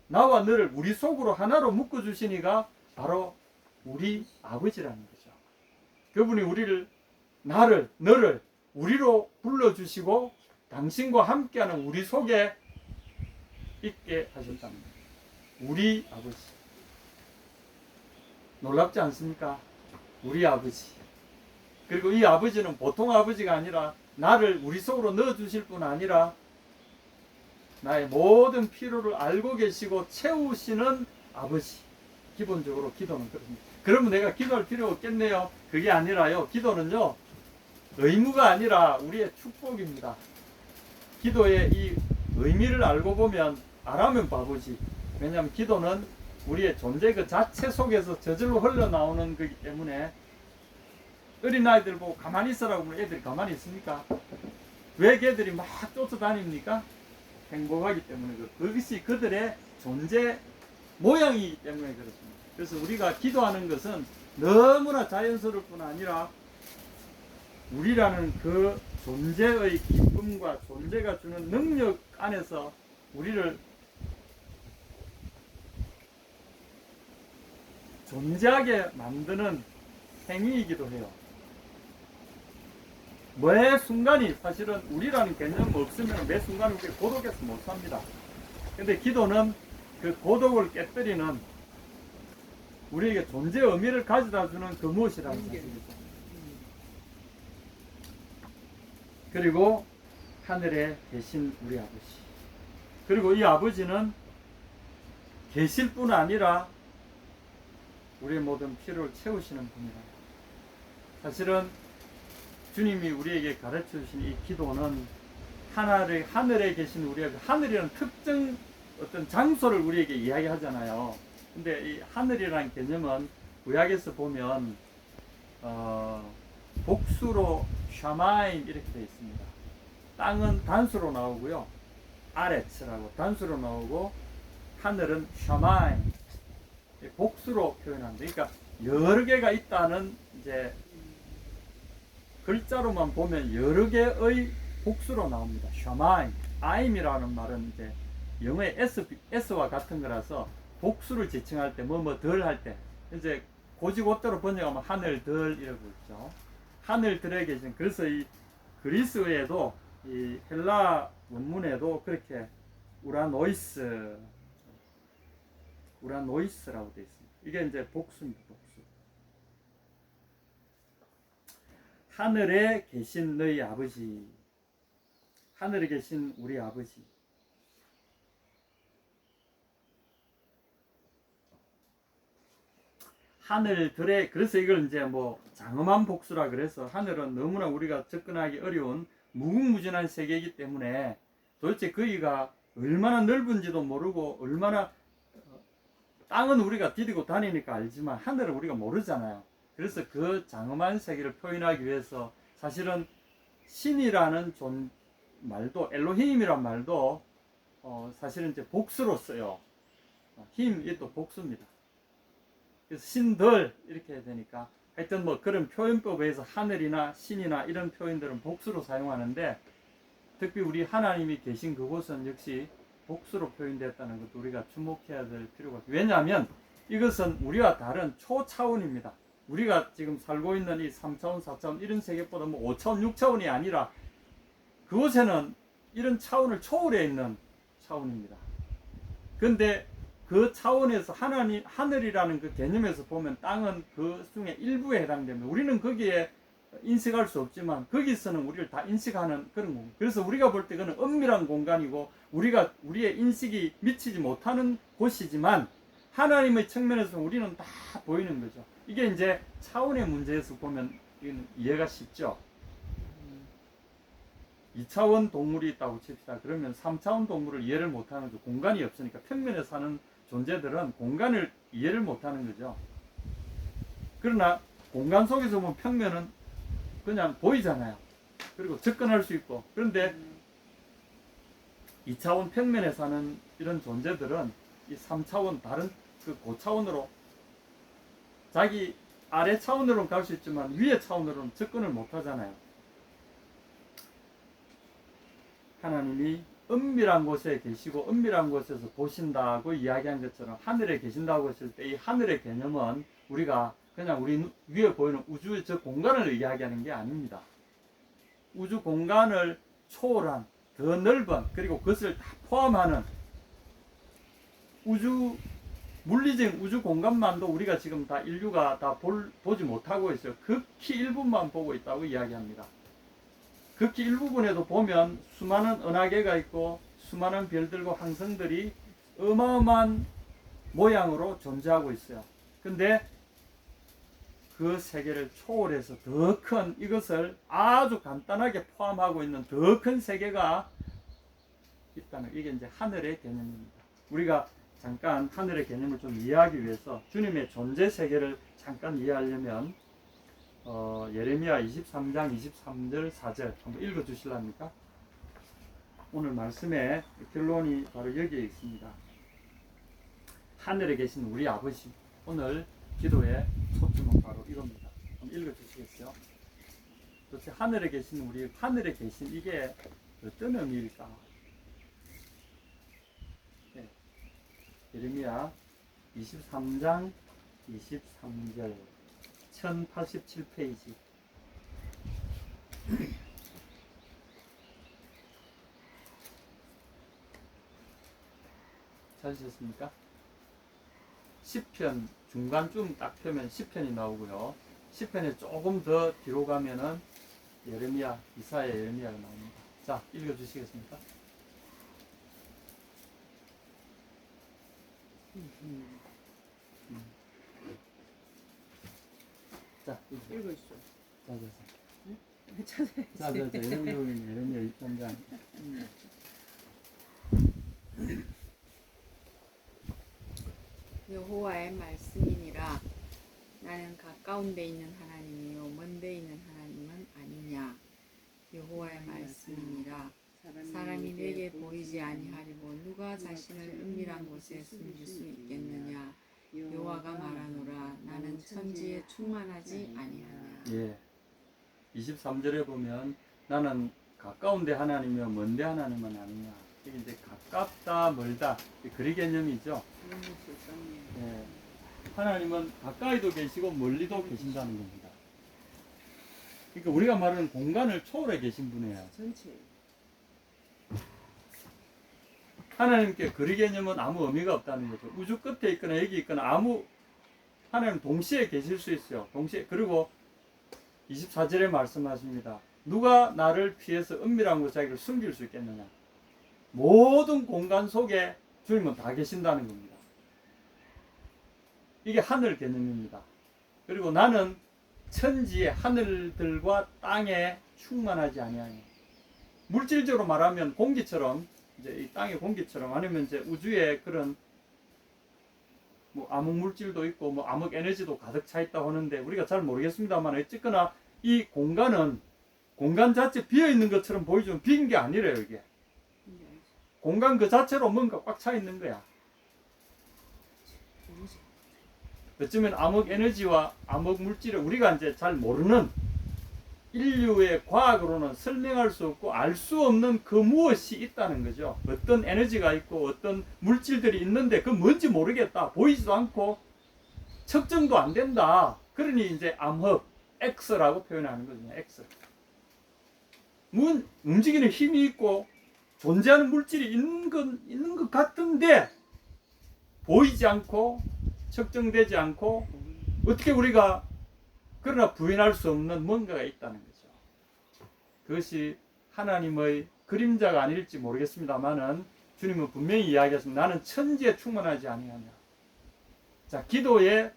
S1: 나와 너를 우리 속으로 하나로 묶어 주시니가 바로 우리 아버지라는 거죠. 그분이 너를 우리로 불러주시고 당신과 함께하는 우리 속에 있게 하셨다는 거예요. 우리 아버지. 놀랍지 않습니까? 우리 아버지. 그리고 이 아버지는 보통 아버지가 아니라 나를 우리 속으로 넣어주실 뿐 아니라 나의 모든 필요를 알고 계시고 채우시는 아버지. 기본적으로 기도는 그렇습니다. 그러면 내가 기도할 필요가 없겠네요. 그게 아니라요. 기도는요. 의무가 아니라 우리의 축복입니다. 기도의 이 의미를 알고 보면 안 하면 바보지. 왜냐하면 기도는 우리의 존재 그 자체 속에서 저절로 흘러나오는 거기 때문에 어린아이들 보고 가만히 있으라고 하면 애들이 가만히 있습니까? 왜 걔들이 막 쫓아다닙니까? 행복하기 때문에 그것이 그들의 존재 모양이기 때문에 그렇습니다. 그래서 우리가 기도하는 것은 너무나 자연스러울 뿐 아니라 우리라는 그 존재의 기쁨과 존재가 주는 능력 안에서 우리를 존재하게 만드는 행위이기도 해요. 매 순간이 사실은 우리라는 개념 없으면 매 순간은 우리 고독해서 못 삽니다. 근데 기도는 그 고독을 깨뜨리는 우리에게 존재의 의미를 가져다 주는 그 무엇이라는 사실이죠. 그리고 하늘에 계신 우리 아버지. 그리고 이 아버지는 계실 뿐 아니라 우리의 모든 필요를 채우시는 분이라. 사실은 주님이 우리에게 가르쳐 주신 이 기도는 하늘에 계신 우리 아버지, 하늘이라는 특정 어떤 장소를 우리에게 이야기하잖아요. 근데 이 하늘이라는 개념은 구약에서 보면 복수로 샤마임 이렇게 되어 있습니다. 땅은 단수로 나오고요. 아레츠라고 단수로 나오고 하늘은 샤마임 복수로 표현합니다. 그러니까 여러 개가 있다는 이제 글자로만 보면 여러 개의 복수로 나옵니다. 샤마임, 아임이라는 말은 이제 영어의 S와 같은 거라서 복수를 지칭할 때 덜 할 때 이제 고지고대로 번역하면 하늘들 이라고 있죠. 하늘들에 계신, 그래서 이 그리스어에도 이 헬라 원문에도 그렇게 우라노이스라고 되어 있습니다. 이게 이제 복수입니다. 복수. 하늘에 계신 너희 아버지, 하늘에 계신 우리 아버지. 하늘들의, 그래서 이걸 이제 뭐 장엄한 복수라 그래서 하늘은 너무나 우리가 접근하기 어려운 무궁무진한 세계이기 때문에 도대체 거기가 얼마나 넓은지도 모르고 얼마나 땅은 우리가 디디고 다니니까 알지만 하늘은 우리가 모르잖아요. 그래서 그 장엄한 세계를 표현하기 위해서 사실은 신이라는 말도, 엘로힘이란 말도 사실은 이제 복수로 써요. 힘, 이게 또 복수입니다. 그래서 신들 이렇게 해야 되니까 하여튼 뭐 그런 표현법에 의해서 하늘이나 신이나 이런 표현들은 복수로 사용하는데 특히 우리 하나님이 계신 그곳은 역시 복수로 표현됐다는 것도 우리가 주목해야 될 필요가 있습니다. 왜냐하면 이것은 우리와 다른 초차원입니다. 우리가 지금 살고 있는 이 3차원, 4차원 이런 세계보다 뭐 5차원, 6차원이 아니라 그곳에는 이런 차원을 초월해 있는 차원입니다. 그런데 그 차원에서 하늘이라는 그 개념에서 보면 땅은 그 중에 일부에 해당됩니다. 우리는 거기에 인식할 수 없지만 거기서는 우리를 다 인식하는 그런 공간. 그래서 우리가 볼 때 그는 은밀한 공간이고 우리의 인식이 미치지 못하는 곳이지만 하나님의 측면에서 우리는 다 보이는 거죠. 이게 이제 차원의 문제에서 보면 이해가 쉽죠. 2차원 동물이 있다고 칩시다. 그러면 3차원 동물을 이해를 못하는 거죠. 공간이 없으니까 평면에 사는 존재들은 공간을 이해를 못하는 거죠. 그러나 공간 속에서 보면 평면은 그냥 보이잖아요. 그리고 접근할 수 있고. 그런데 2차원 평면에 사는 이런 존재들은 이 3차원 다른 그 고차원으로 자기 아래 차원으로는 갈 수 있지만 위에 차원으로는 접근을 못 하잖아요. 하나님이 은밀한 곳에 계시고 은밀한 곳에서 보신다고 이야기한 것처럼 하늘에 계신다고 했을 때 이 하늘의 개념은 우리가 그냥 우리 위에 보이는 우주의 저 공간을 이야기하는 게 아닙니다. 우주 공간을 초월한 더 넓은, 그리고 그것을 다 포함하는 물리적인 우주 공간만도 우리가 지금 다 인류가 다 보지 못하고 있어요. 극히 일부만 보고 있다고 이야기합니다. 극히 일부분에도 보면 수많은 은하계가 있고 수많은 별들과 항성들이 어마어마한 모양으로 존재하고 있어요. 근데 그 세계를 초월해서 더 큰, 이것을 아주 간단하게 포함하고 있는 더 큰 세계가 있다는, 이게 이제 하늘의 개념입니다. 우리가 잠깐 하늘의 개념을 좀 이해하기 위해서 주님의 존재 세계를 잠깐 이해하려면 예레미야 23장 23절 4절 한번 읽어 주실랍니까? 오늘 말씀의 결론이 바로 여기에 있습니다. 하늘에 계신 우리 아버지, 오늘 기도의 초점은 바로 이겁니다. 한번 읽어주시겠어요? 도대체 하늘에 계신 우리 하늘에 계신 이게 어떤 의미일까? 네. 예레미야 23장 23절 1087페이지. 찾으셨습니까? 10편 중간쯤 딱 펴면 10편이 나오고요. 10편에 조금 더 뒤로 가면은 예레미야, 이사야, 예레미야가 나옵니다. 자, 읽어주시겠습니까? 자,
S2: 읽어주죠.
S1: 찾아서. 자, 예레미야 23장.
S3: 여호와의 말씀이니라. 나는 가까운 데 있는 하나님이요 먼 데 있는 하나님은 아니냐. 여호와의 말씀이니라. 사람이 내게 보이지 아니하리고 누가 자신을 은밀한 곳에 숨길 수 있겠느냐. 여호와가 말하노라. 나는 천지에 충만하지 아니하냐.
S1: 예. 23절에 보면 나는 가까운 데 하나님이요 먼 데 하나님은 아니냐. 이게 이제 가깝다 멀다 그리 개념이죠. 예. 하나님은 가까이도 계시고 멀리도 계신다는 겁니다. 그러니까 우리가 말하는 공간을 초월해 계신 분이에요.
S2: 전체.
S1: 하나님께 거리 개념은 아무 의미가 없다는 거죠. 우주 끝에 있거나 여기 있거나 하나님 동시에 계실 수 있어요. 동시에. 그리고 24절에 말씀하십니다. 누가 나를 피해서 은밀한 곳 자기를 숨길 수 있겠느냐. 모든 공간 속에 주님은 다 계신다는 겁니다. 이게 하늘 개념입니다. 그리고 나는 천지의 하늘들과 땅에 충만하지 아니하니. 물질적으로 말하면 공기처럼, 이제 이 땅의 공기처럼, 아니면 이제 우주의 그런 뭐 암흑 물질도 있고 뭐 암흑 에너지도 가득 차 있다고 하는데 우리가 잘 모르겠습니다만 어쨌거나 이 공간은 공간 자체 비어 있는 것처럼 보이지만 빈 게 아니래요. 이게 공간 그 자체로 뭔가 꽉 차 있는 거야. 어쩌면 암흑 에너지와 암흑 물질을 우리가 이제 잘 모르는, 인류의 과학으로는 설명할 수 없고 알 수 없는 그 무엇이 있다는 거죠. 어떤 에너지가 있고 어떤 물질들이 있는데 그 뭔지 모르겠다. 보이지도 않고 측정도 안 된다. 그러니 이제 암흑, X라고 표현하는 거거든요. X. 움직이는 힘이 있고 존재하는 물질이 있는 것 같은데 보이지 않고 측정되지 않고 어떻게 우리가 그러나 부인할 수 없는 뭔가가 있다는 거죠. 그것이 하나님의 그림자가 아닐지 모르겠습니다만은 주님은 분명히 이야기했습니다. 나는 천지에 충만하지 아니하냐. 자, 기도의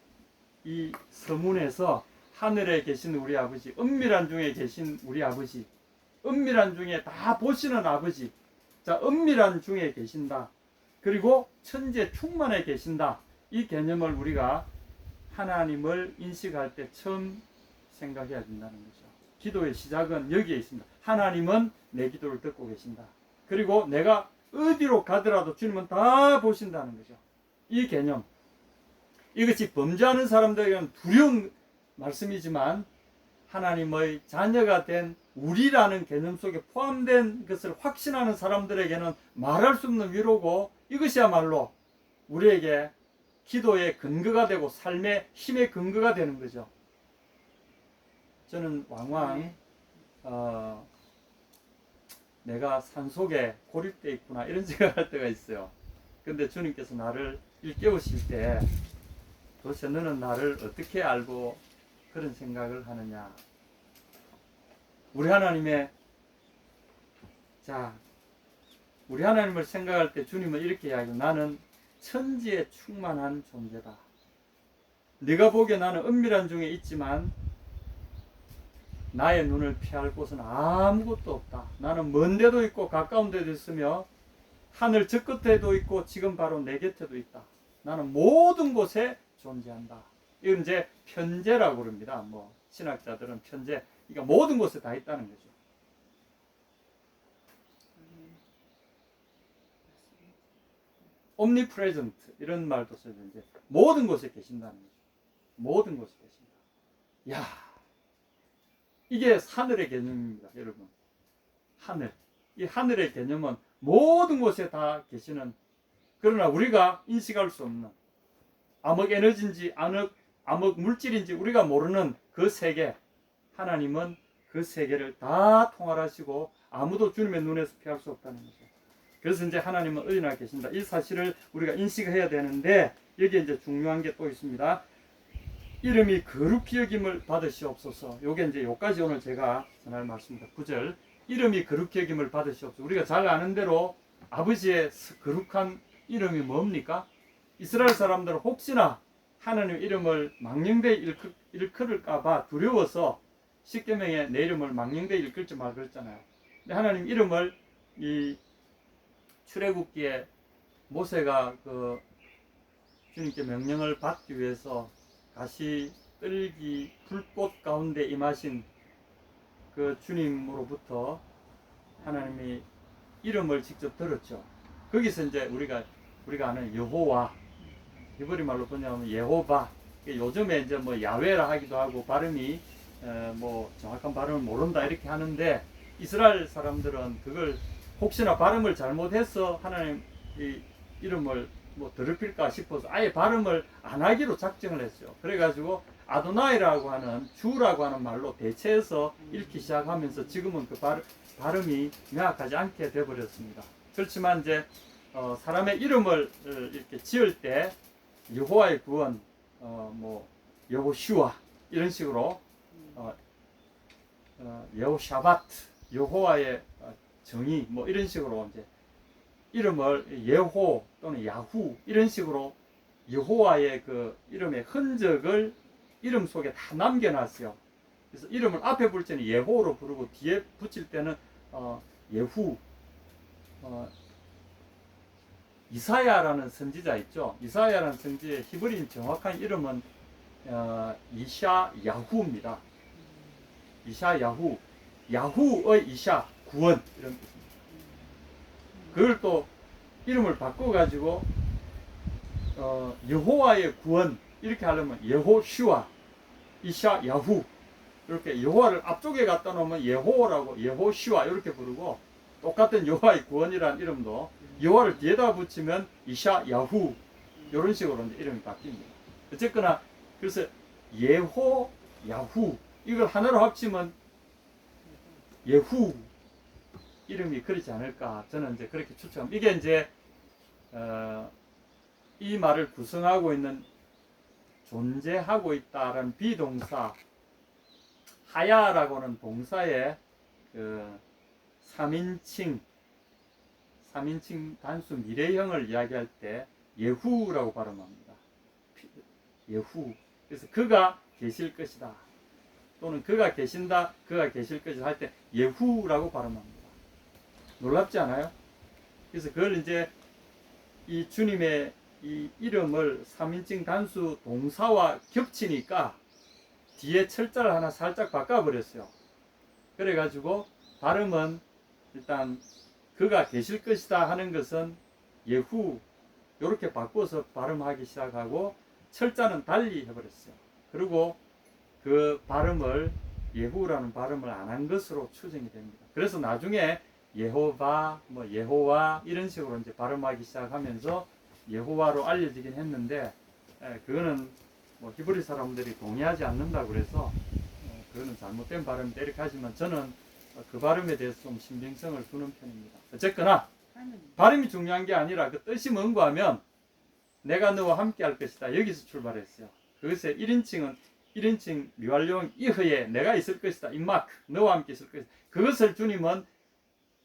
S1: 이 서문에서 하늘에 계신 우리 아버지, 은밀한 중에 계신 우리 아버지, 은밀한 중에 다 보시는 아버지, 자, 은밀한 중에 계신다. 그리고 천지에 충만해 계신다. 이 개념을 우리가 하나님을 인식할 때 처음 생각해야 된다는 거죠. 기도의 시작은 여기에 있습니다. 하나님은 내 기도를 듣고 계신다. 그리고 내가 어디로 가더라도 주님은 다 보신다는 거죠. 이 개념. 이것이 범죄하는 사람들에게는 두려운 말씀이지만 하나님의 자녀가 된 우리라는 개념 속에 포함된 것을 확신하는 사람들에게는 말할 수 없는 위로고, 이것이야말로 우리에게 기도의 근거가 되고 삶의 힘의 근거가 되는 거죠. 저는 왕왕 내가 산속에 고립되어 있구나 이런 생각할 때가 있어요. 근데 주님께서 나를 일깨우실 때 도대체 너는 나를 어떻게 알고 그런 생각을 하느냐. 우리 하나님의 우리 하나님을 생각할 때 주님은 이렇게 이야기해요. 나는 천지에 충만한 존재다. 네가 보기에 나는 은밀한 중에 있지만 나의 눈을 피할 곳은 아무것도 없다. 나는 먼 데도 있고 가까운 데도 있으며 하늘 저 끝에도 있고 지금 바로 내 곁에도 있다. 나는 모든 곳에 존재한다. 이건 이제 편재라고 그럽니다. 신학자들은 편재. 그러니까 모든 곳에 다 있다는 거죠. omnipresent 이런 말도 써요. 이제 모든 곳에 계신다는 거죠. 모든 곳에 계신다. 야, 이게 하늘의 개념입니다, 여러분. 하늘. 이 하늘의 개념은 모든 곳에 다 계시는, 그러나 우리가 인식할 수 없는 암흑 에너지인지 암흑 물질인지 우리가 모르는 그 세계, 하나님은 그 세계를 다 통할하시고 아무도 주님의 눈에서 피할 수 없다는 거죠. 그래서 이제 하나님은 어디 나 계신다. 이 사실을 우리가 인식해야 되는데, 여기에 이제 중요한 게 또 있습니다. 이름이 거룩히 여김을 받으시옵소서. 요게 이제 요까지 오늘 제가 전할 말씀입니다. 9절. 이름이 거룩히 여김을 받으시옵소서. 우리가 잘 아는 대로 아버지의 거룩한 이름이 뭡니까? 이스라엘 사람들은 혹시나 하나님 이름을 망령되이 일컬을까봐 두려워서 십계명에 내 이름을 망령되이 일컬지 말 그랬잖아요. 근데 하나님 이름을 이 출애굽기에 모세가 그 주님께 명령을 받기 위해서 가시 뜰기 불꽃 가운데 임하신 그 주님으로부터 하나님이 이름을 직접 들었죠. 거기서 이제 우리가 아는 여호와, 히브리 말로 번역하면 예호바, 요즘에 이제 뭐 야훼라 하기도 하고 발음이 뭐 정확한 발음을 모른다 이렇게 하는데, 이스라엘 사람들은 그걸 혹시나 발음을 잘못해서 하나님 이 이름을 뭐 더럽힐까 싶어서 아예 발음을 안 하기로 작정을 했어요. 그래가지고 아도나이라고 하는 주라고 하는 말로 대체해서 읽기 시작하면서 지금은 그 발음이 명확하지 않게 되어버렸습니다. 그렇지만 이제 사람의 이름을 이렇게 지을 때 여호와의 구원, 뭐 여호슈아 이런 식으로 여호샤바트, 여호와의 정의 뭐 이런 식으로 이제 이름을 예호 또는 야후 이런 식으로 여호와의 그 이름의 흔적을 이름 속에 다 남겨놨어요. 그래서 이름을 앞에 부를 때는 예호로 부르고 뒤에 붙일 때는 예후. 이사야라는 선지자 있죠. 이사야라는 선지자의 히브리인 정확한 이름은 이샤 야후입니다. 이샤 야후, 야후의 이샤 구원 이런 뜻입니다. 그걸 또 이름을 바꿔가지고 여호와의 구원 이렇게 하려면 여호슈아, 이샤 야후 이렇게 여호와를 앞쪽에 갖다 놓으면 예호라고 여호슈아 이렇게 부르고, 똑같은 여호와의 구원이라는 이름도 여호와를 뒤에다 붙이면 이샤 야후 이런 식으로 이제 이름이 바뀝니다. 어쨌거나 그래서 예호 야후 이걸 하나로 합치면 예후 이름이 그렇지 않을까, 저는 이제 그렇게 추측합니다. 이게 이제 이 말을 구성하고 있는 존재하고 있다라는 비동사 하야라고 하는 동사의 그 3인칭 단수 미래형을 이야기할 때 예후라고 발음합니다. 예후. 그래서 그가 계실 것이다 또는 그가 계신다, 그가 계실 것이다 할 때 예후라고 발음합니다. 놀랍지 않아요? 그래서 그걸 이제 이 주님의 이 이름을 3인칭 단수 동사와 겹치니까 뒤에 철자를 하나 살짝 바꿔버렸어요. 그래가지고 발음은 일단 그가 계실 것이다 하는 것은 예후 이렇게 바꿔서 발음하기 시작하고 철자는 달리 해버렸어요. 그리고 그 발음을 예후라는 발음을 안 한 것으로 추정이 됩니다. 그래서 나중에 예호바, 뭐 예호와 이런 식으로 이제 발음하기 시작하면서 예호와로 알려지긴 했는데, 그거는 뭐 히브리 사람들이 동의하지 않는다 그래서 그거는 잘못된 발음이다 이렇게 하지만, 저는 그 발음에 대해서 좀 신빙성을 두는 편입니다. 어쨌거나 발음이 중요한 게 아니라 그 뜻이 뭔가 하면 내가 너와 함께 할 것이다 여기서 출발했어요. 그것의 1인칭 미완료형 이후에 내가 있을 것이다, 임마크, 너와 함께 있을 것이다. 그것을 주님은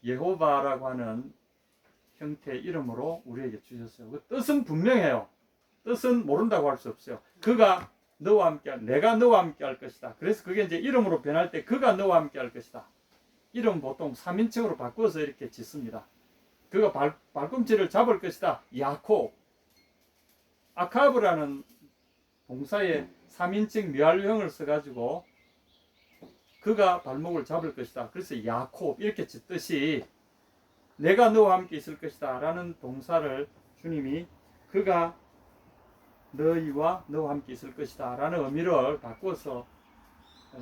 S1: 예호바라고 하는 형태의 이름으로 우리에게 주셨어요. 그 뜻은 분명해요. 뜻은 모른다고 할 수 없어요. 그가 너와 함께, 내가 너와 함께 할 것이다. 그래서 그게 이제 이름으로 변할 때 그가 너와 함께 할 것이다. 이름 보통 3인칭으로 바꿔서 이렇게 짓습니다. 그가 발꿈치를 잡을 것이다. 야콥. 아카브라는 동사에 3인칭 미완료형을 써가지고 그가 발목을 잡을 것이다. 그래서 야콥 이렇게 짓듯이 내가 너와 함께 있을 것이다 라는 동사를 주님이 그가 너희와 너와 함께 있을 것이다 라는 의미를 바꿔서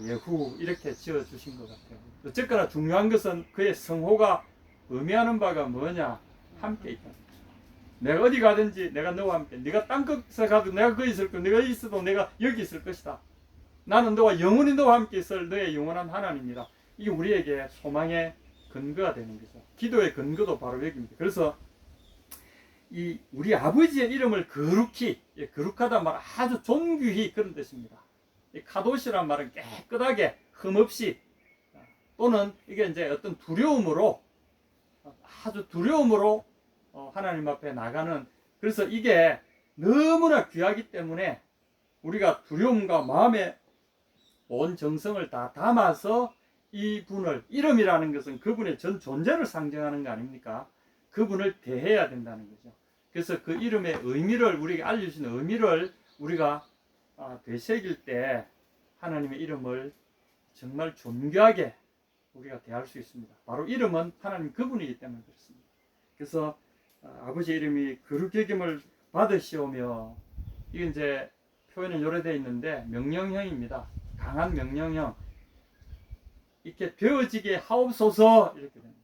S1: 예후 이렇게 지어주신 것 같아요. 어쨌거나 중요한 것은 그의 성호가 의미하는 바가 뭐냐? 함께 있다. 내가 어디 가든지 내가 너와 함께, 네가 땅끝에 가도 내가 거기 있을 거, 네가 있어도 내가 여기 있을 것이다. 나는 너와 영원히 너와 함께 있을 너의 영원한 하나님이다. 이게 우리에게 소망의 근거가 되는 거죠. 기도의 근거도 바로 여기입니다. 그래서 이 우리 아버지의 이름을 거룩히, 거룩하다 말 아주 존귀히 그런 뜻입니다. 이 카도시란 말은 깨끗하게 흠없이, 또는 이게 이제 어떤 두려움으로, 아주 두려움으로 하나님 앞에 나가는, 그래서 이게 너무나 귀하기 때문에 우리가 두려움과 마음에 온 정성을 다 담아서 이 분을, 이름이라는 것은 그분의 전 존재를 상징하는 거 아닙니까? 그분을 대해야 된다는 거죠. 그래서 그 이름의 의미를, 우리에게 알려주시는 의미를 우리가 되새길 때 하나님의 이름을 정말 존귀하게 우리가 대할 수 있습니다. 바로 이름은 하나님 그분이기 때문에 그렇습니다. 그래서 아버지 이름이 거룩히 여김을 받으시오며, 이게 이제 표현은 요래되어 있는데 명령형입니다. 강한 명령형. 이렇게 되어지게 하옵소서 이렇게 됩니다.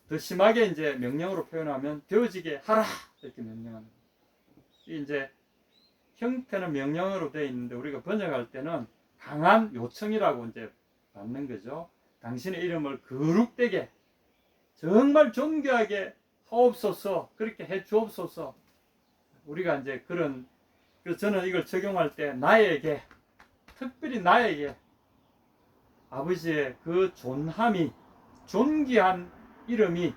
S1: 더 심하게 이제 명령으로 표현하면 되어지게 하라 이렇게 명령합니다. 이 이제 형태는 명령으로 되어 있는데 우리가 번역할 때는 강한 요청이라고 이제 받는 거죠. 당신의 이름을 거룩되게 정말 존귀하게 하옵소서, 그렇게 해 주옵소서. 우리가 이제 그런, 그래서 저는 이걸 적용할 때 나에게, 특별히 나에게 아버지의 그 존함이, 존귀한 이름이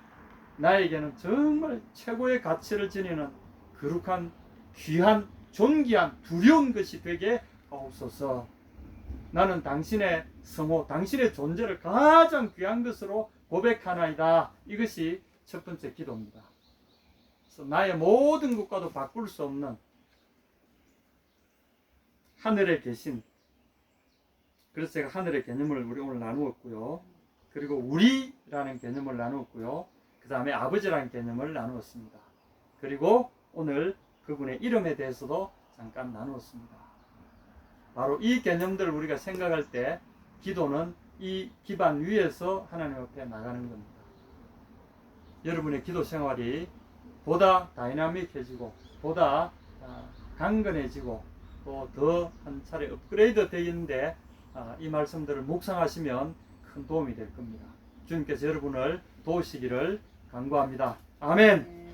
S1: 나에게는 정말 최고의 가치를 지니는 거룩한, 귀한, 존귀한, 두려운 것이 되게 하옵소서. 나는 당신의 성호, 당신의 존재를 가장 귀한 것으로 고백하나이다. 이것이 첫 번째 기도입니다. 그래서 나의 모든 것과도 바꿀 수 없는 하늘에 계신, 그래서 제가 하늘의 개념을 우리 오늘 나누었고요. 그리고 우리라는 개념을 나누었고요. 그 다음에 아버지라는 개념을 나누었습니다. 그리고 오늘 그분의 이름에 대해서도 잠깐 나누었습니다. 바로 이 개념들을 우리가 생각할 때 기도는 이 기반 위에서 하나님 앞에 나가는 겁니다. 여러분의 기도 생활이 보다 다이나믹해지고 보다 강건해지고 또 더 한 차례 업그레이드 되는데 이 말씀들을 묵상하시면 큰 도움이 될 겁니다. 주님께서 여러분을 도우시기를 간구합니다. 아멘.